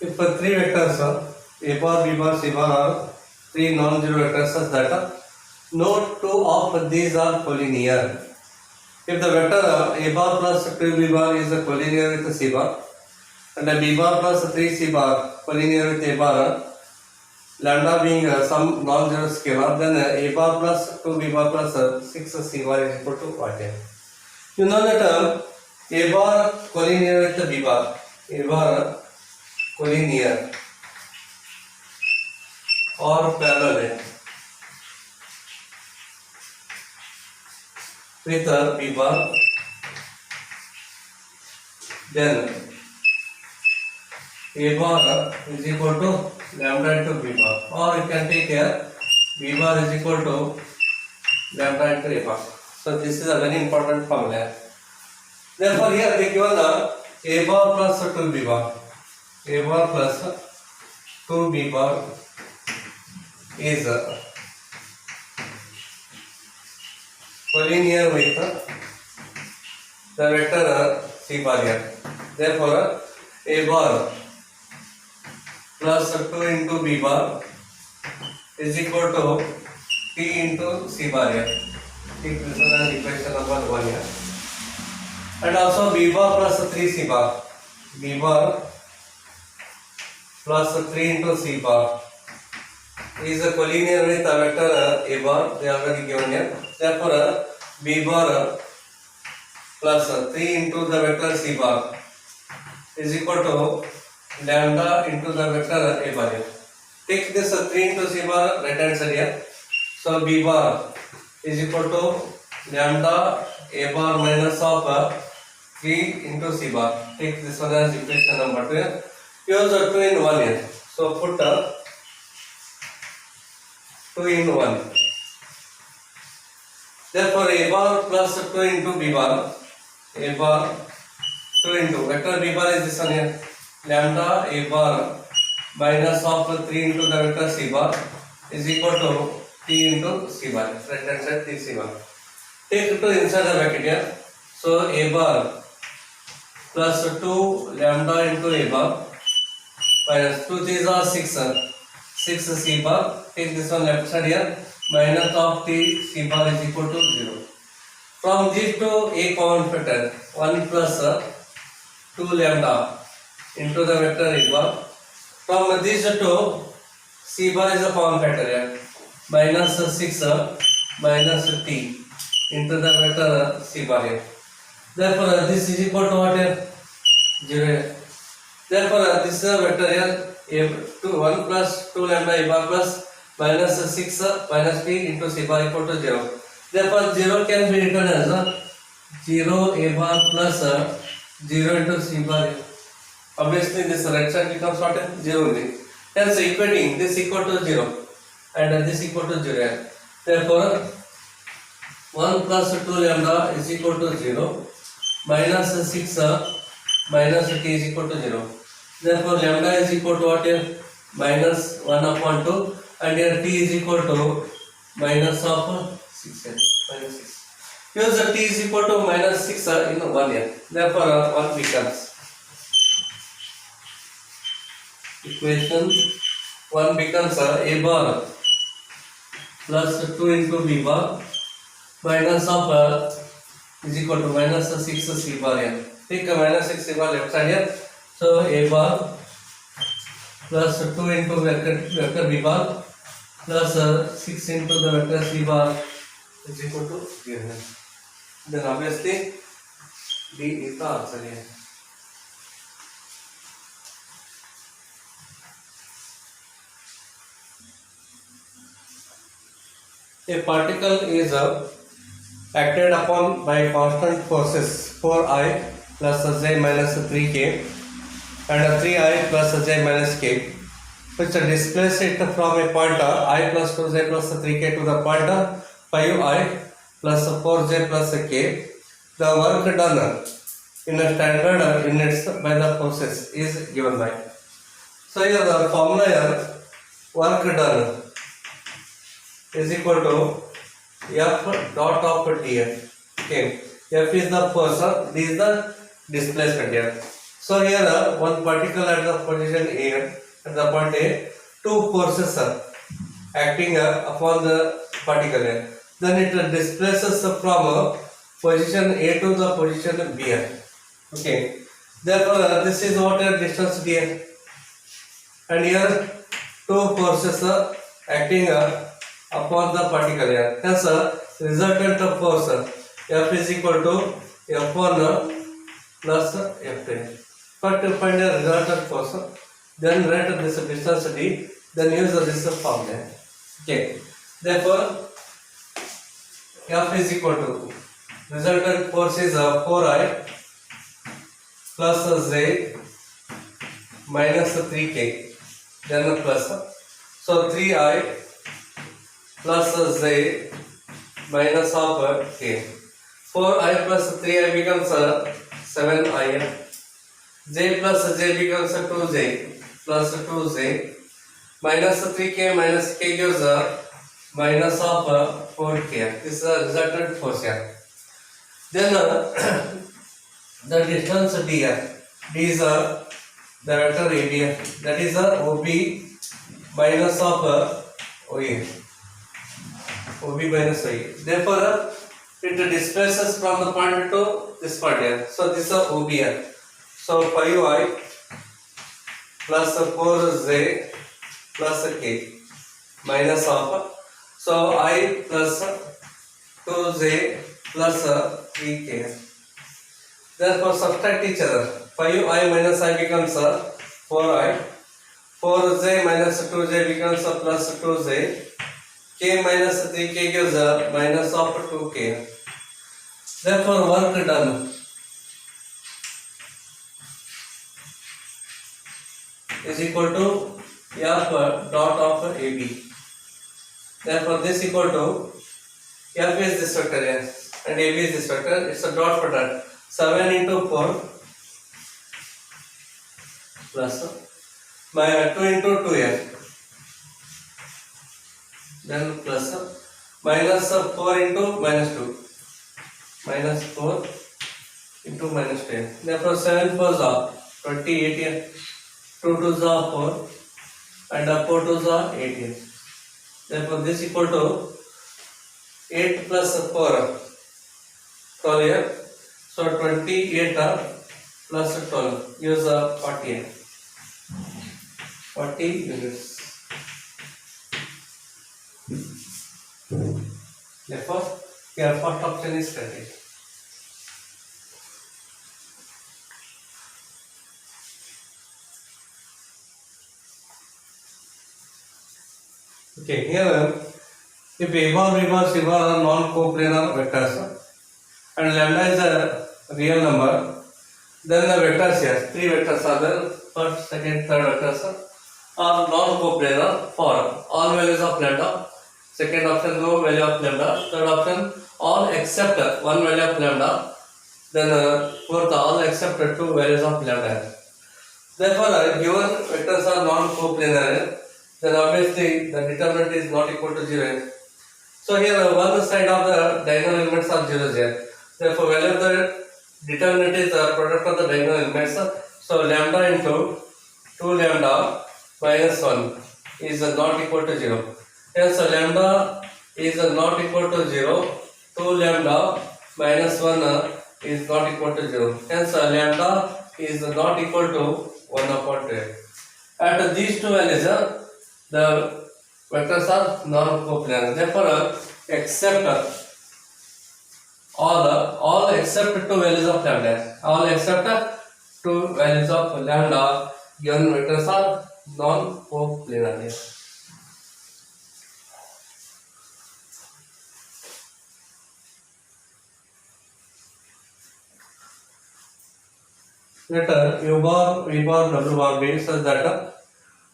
If three vectors a bar, b bar, c bar are three non-zero vectors such that no two of these are collinear. If the vector a bar plus 2b bar is collinear with c bar and b bar plus 3c bar collinear with a bar, lambda being some non-zero scalar, then a bar plus 2b bar plus 6c bar is equal to what? You know that a bar collinear with b bar, a bar collinear or parallel with b bar, then a bar is equal to lambda into b bar, or you can take here b bar is equal to lambda into a bar. So this is a very important formula. Therefore here they given a bar plus 2b bar, a bar plus 2b bar is collinear with the vector c bar here. Therefore a bar plus 2 into b bar is equal to t into c bar here. Take this one as equation number 1 here. And also b bar plus 3c bar, b bar plus 3 into c bar is collinear with the vector a bar, they are already given here. Therefore b bar plus 3 into the vector c bar is equal to lambda into the vector a bar here. Take this 3 into c bar right hand side here. So b bar is equal to lambda a bar minus of 3 into c bar. Take this one as equation number 2 here. Use 2 in 1 here. So put 2 in 1. Therefore a bar plus 2 into b bar, a bar 2 into vector b bar is this one here, lambda a bar minus of 3 into the vector c bar is equal to t into c bar, right hand side t c bar. Take 2 inside the bracket here. So a bar plus 2 lambda into a bar minus 2 these are 6 c bar. Take this one left side here, minus of t c bar is equal to 0. From these two a common factor, 1 plus 2 lambda into the vector a bar. From these two c bar is a common factor here, minus 6 minus t into the vector c bar here. Therefore this is equal to what here? 0. Therefore this is a vector here, 1 plus 2 lambda a bar plus minus 6 minus t into c bar equal to 0. Therefore 0 can be written as 0 a bar plus 0 into c bar. Obviously this right side becomes what? 0 only. Hence equating this equal to 0 and this equal to 0. Therefore 1 plus 2 lambda is equal to 0 minus 6 minus t is equal to 0. Therefore lambda is equal to what here? Minus 1 upon 2 and here t is equal to minus of 6 here. Minus 6. Use t is equal to minus 6 in 1 here. Therefore 1 becomes equation 1 becomes a bar plus 2 into b bar minus of is equal to minus 6 c bar here. Take a minus 6 c bar left side here. So a bar plus 2 into vector b bar plus 6 into the vector c bar is equal to 0. Then obviously D is the answer here. A particle is acted upon by constant forces 4I plus j minus 3k and 3I plus j minus k, which displace it from a point I plus 2j plus 3k to the point 5I plus 4j plus k. The work done in a standard units by the forces is given by. So here the formula here, work done is equal to F dot of df. Okay, F is the force, D is the displacement here. So here one particle at the position A, at the point A, two forces are acting upon the particle A. Then it displaces from position A to the position B. Okay. Therefore this is what a distance D. And here two forces are acting upon the particle A. Hence resultant force F is equal to F1 plus F2. But to find a resultant force, then write this distance D, then use this formula. Okay. Therefore, F is equal to resultant force is 4I plus Z minus 3K, then plus. So 3I plus Z minus of K. 4I plus 3I becomes 7I. J plus J becomes 2J plus 2J minus 3K minus K gives minus of 4K. This is the resultant force here. Then the distance D here. D is the vector AB. That is OB minus of OA. OB minus OA. Therefore, it displaces from the point to this point here. So this is OB here. So 5I plus 4Z plus K minus of, so I plus 2Z plus 3K. Therefore subtract each other. 5I minus I becomes 4I. 4Z minus 2Z becomes plus 2Z. K minus 3K gives minus of 2K. Therefore work done is equal to F dot of AB. Therefore this equal to F is this vector here and AB is this vector. It's a dot product. 7 into 4 plus 2 into 2F, then plus minus 4 into minus 2, minus 4 into minus 10. Therefore 7 4s are 28 here. 2 2s are 4 and 4 2s are 8 here. Therefore this equal to 8 plus 4 12 here. So 28 plus 12 gives 40 here. 40 units. Therefore your first option is correct. Okay, here if A bar are non-coplanar vectors and lambda is a real number, then the vectors here, three vectors are there, first, second, third vectors are non-coplanar for all values of lambda. Second option no value of lambda. Third option all except one value of lambda. Then fourth all except two values of lambda. Therefore, given vectors are non-coplanar, then obviously the determinant is not equal to 0. So here one side of the diagonal elements are 0 here. Therefore, value of the determinant is the product of the diagonal elements. So lambda into 2 lambda minus 1 is not equal to 0. Hence lambda is not equal to 0. 2 lambda minus 1 is not equal to 0. Hence lambda is not equal to 1 upon 2. At these two values, the vectors are non-coplanar. Therefore, except all except two values of lambda. All except two values of lambda given vectors are non-coplanar. Let U bar, V bar, W bar be such that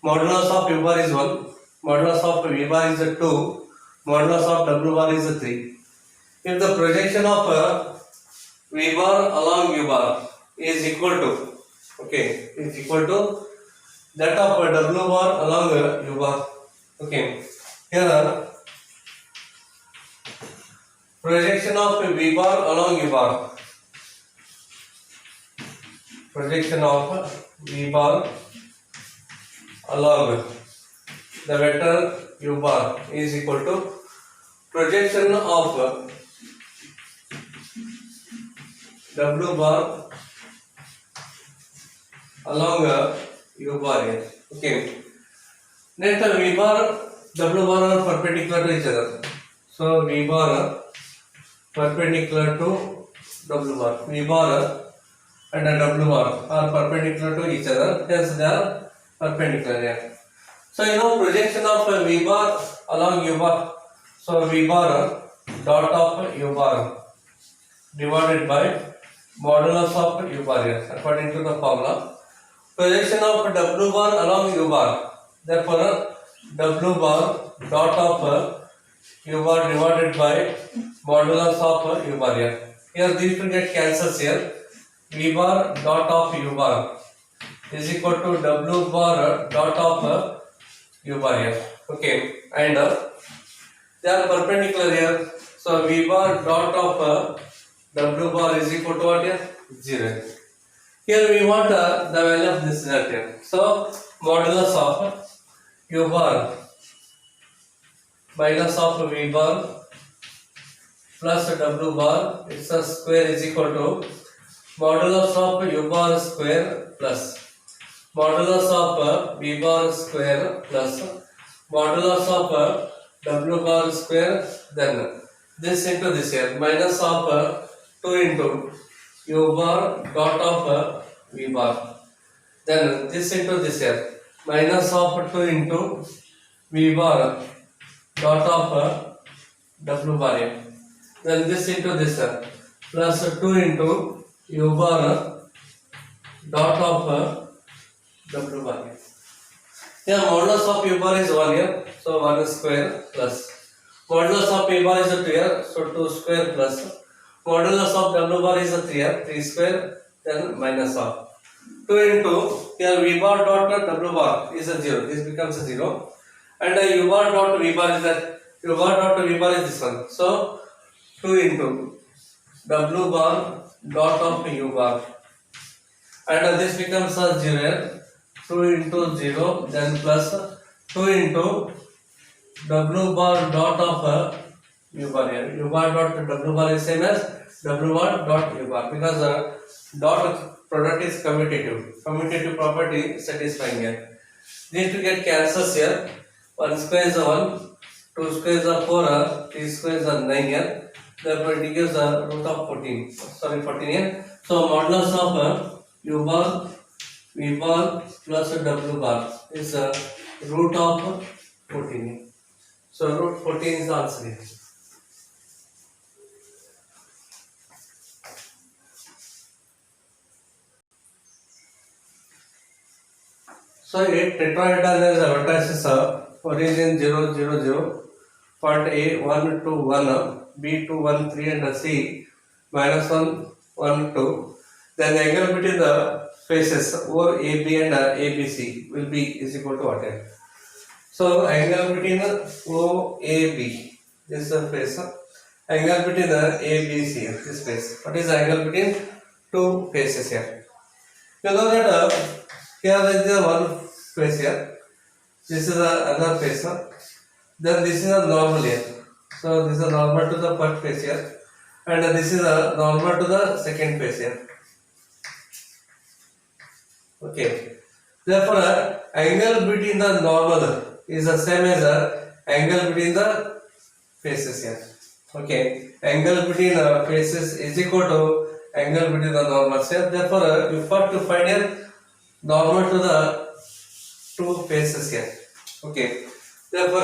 modulus of U bar is 1, modulus of V bar is 2, modulus of W bar is 3. If the projection of V bar along U bar is equal to, is equal to that of W bar along U bar. Okay, here projection of V bar along U bar projection of V bar along the vector U bar is equal to projection of W bar along U bar here. Okay. Next V bar, W bar are perpendicular to each other. So V bar perpendicular to W bar. V bar and W bar are perpendicular to each other. Hence they are perpendicular here. So you know projection of V bar along U bar. So V bar dot of U bar divided by modulus of U bar here according to the formula. Projection of W bar along U bar. Therefore W bar dot of U bar divided by modulus of U bar here. Here these two get cancels here. V bar dot of U bar is equal to W bar dot of U bar here. Okay, and they are perpendicular here. So V bar dot of W bar is equal to what here? 0. Here we want the value of this result here. So modulus of U bar minus of V bar plus W bar, its a square is equal to modulus of U bar square plus modulus of V bar square plus modulus of W bar square, then this into this here, minus of 2 into U bar dot of V bar, then this into this here, minus of 2 into V bar dot of W bar here, then this into this here, plus 2 into U bar dot of W bar here. Here modulus of U bar is 1 here, so 1 square plus modulus of U bar is 2 here, so 2 square plus modulus of W bar is 3 here, 3 square, then minus of 2 into here V bar dot W bar is 0, this becomes 0, and U bar dot V bar is that U bar dot V bar is this one, so 2 into W bar dot of U bar, and this becomes 0 here, 2 into 0, then plus 2 into W bar dot of U bar here. U bar dot W bar is same as W bar dot U bar, because dot product is commutative. Commutative property satisfying here. These to get cancels here. 1 square is 1, 2 square is 4, 3 square is 9 here. Therefore it gives the root of 14. Sorry, 14 here. So modulus of U bar V bar plus W bar is root of 14. So root 14 is the answer here. So a tetrahedron has vertices origin 0, 0, 0, point A 1 to 1, B 2, 1, 3, and C minus 1, 1, 2. Then the angle between the faces OAB and ABC will be is equal to what? So angle between OAB, this is the face. Angle between the ABC, this face. What is the angle between two faces here? You know that here is the one face here. This is another face. Then this is a normal here. So this is a normal to the first face here, and this is a normal to the second face here. Okay. Therefore, angle between the normal is the same as angle between the faces here. Okay. Angle between faces is equal to angle between the normals here. Therefore, you have to find a normal to the two faces here. Okay. Therefore,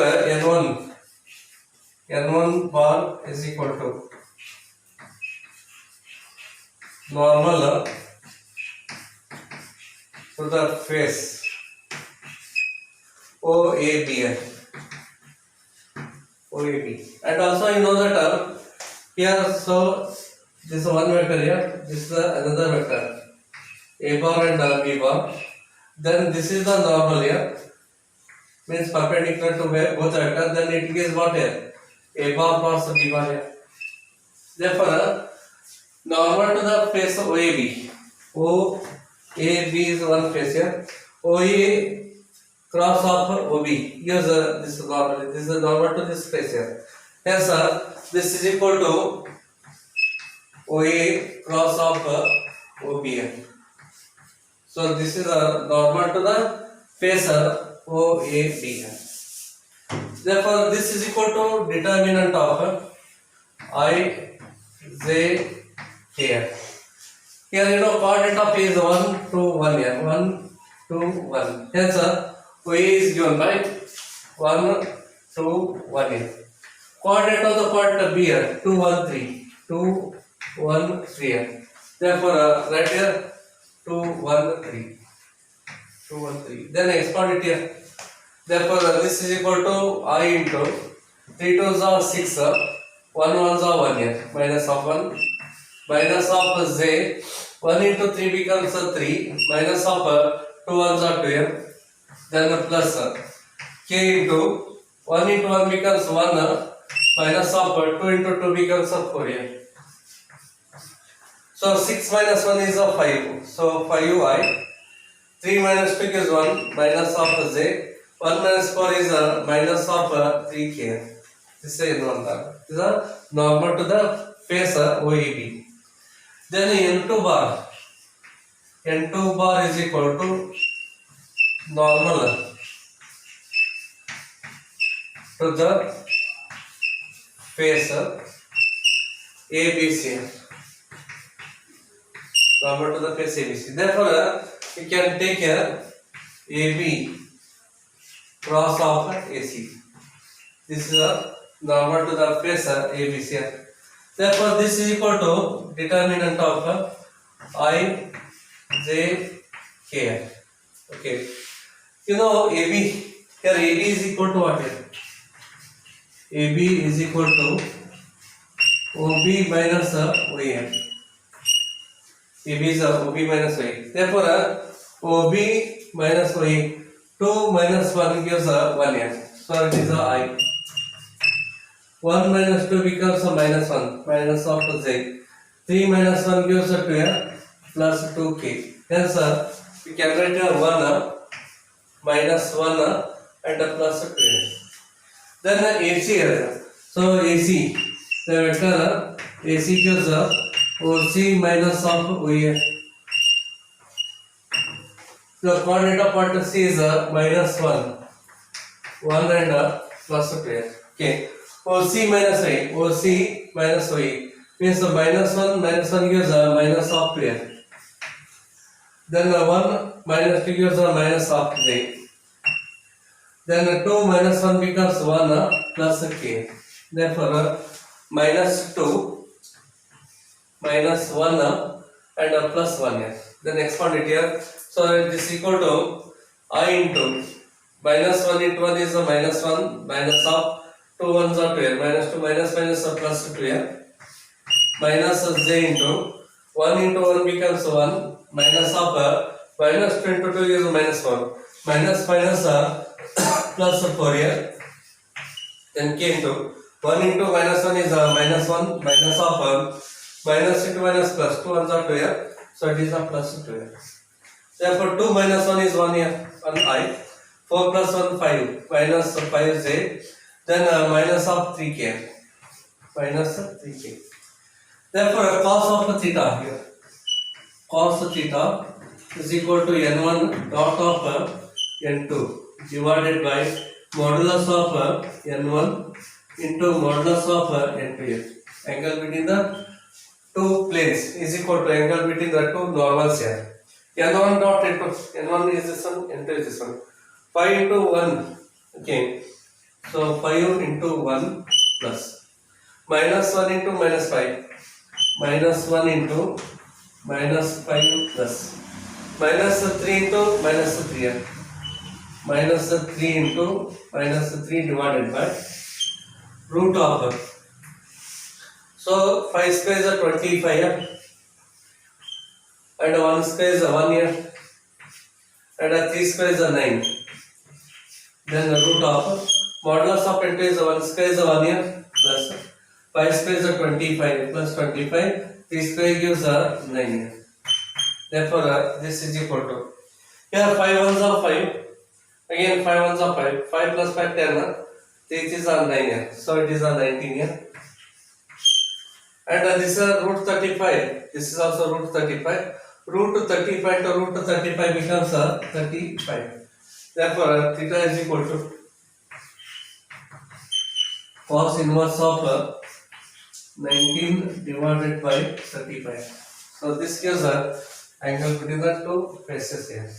N1 bar is equal to normal to the face OAB. And also you know that here, so this is one vector here, this is another vector, A bar and B bar. Then this is the normal here, means perpendicular to both vectors. Then it gives what here? A bar plus B bar here. Therefore, normal to the face OAB, AB is one face here. OA cross of OB gives this normal. This is normal to this face here. Hence, this is equal to OA cross of OB. So this is normal to the face OAB. Therefore, this is equal to determinant of I, J, K. Here you know coordinate of A is 1 to 1 here. 1 to 1. Hence, OA is given by 1 to 1 here. Coordinate of the point B here 2, 1, 3. 2, 1, 3 here. Therefore, right here 2, 1, 3. 2, 1, 3. Then expand it here. Therefore, this is equal to I into 3 2s are 6, 1 1s are 1 here, minus of 1, minus of j, 1 into 3 becomes 3, minus of 2 1s are 2 here, then plus k into 1 into 1 becomes 1, minus of 2 into 2 becomes 4 here. So 6 minus 1 is 5, so 5i, 3 minus 2 is 1, minus of j, 1 minus 4 is minus of 3k. This is normal. This is normal to the face OAB. Then N2 bar. N2 bar is equal to normal to the face ABC. Normal to the face ABC. Therefore, we can take here AB cross of AC. This is a normal to the face ABC. Therefore, this is equal to determinant of I, J, K. Okay. You know AB. Here AB is equal to what here? AB is equal to OB minus OA. AB is OB minus OA. Therefore, OB minus OA. 2 minus 1 gives 1 here. So it is I. 1 minus 2 becomes a minus 1. Minus of j. 3 minus 1 gives 2 here. Plus 2k. Hence, we can write 1 minus 1 and plus 2 here. Then AC here. So AC. The vector AC gives OC minus of OA. The coordinate of point C is minus 1. 1 and plus 2 here. Okay. OC minus A. OC minus OA. Means minus 1 gives minus of 2 here. Then 1 minus 2 gives minus of j. Then 2 minus 1 becomes 1 plus k. Therefore, minus 2 minus 1 and plus 1 here. Then expand it here. So this is equal to I into minus 1 into 1 is a minus 1, minus of 2 ones are 2 here, minus 2 minus plus 2 here, minus j into 1 into 1 becomes 1, minus of minus 2 into 2 is minus 1, minus plus 4 here, then k into 1 into minus 1 is minus 1, minus of minus into minus plus 2 ones are 2 here, so it is a plus 2 here. Therefore, 2 minus 1 is 1 here, 1 I, 4 plus 1 5, minus 5j, then minus of 3k, minus 3k. Therefore, cos of theta here, cos theta is equal to n1 dot of n2 divided by modulus of n1 into modulus of n2 here. Angle between the two planes is equal to angle between the two normals here. N1 dot n2, n1 is this one, n2 is this one. 5 into 1, okay. So 5 into 1 plus minus 1 into minus 5, minus 1 into minus 5 plus minus 3 into minus 3, minus 3 into minus 3 divided by root of. So 5 square is 25 and 1 square is 1 here and 3 square is 9. Then the root of modulus of n2 is 1 square is 1 here plus 5 square is 25 plus 25, 3 square gives 9 here. Therefore, this is equal to, here 5 ones are 5, again 5 ones are 5, 5 plus 5 10, 3 is 9 here, so it is 19 here. And this is root 35, this is also root 35, root 35 to root 35 becomes 35. Therefore, theta is equal to cos inverse of 19 divided by 35. So this gives angle between the two faces here.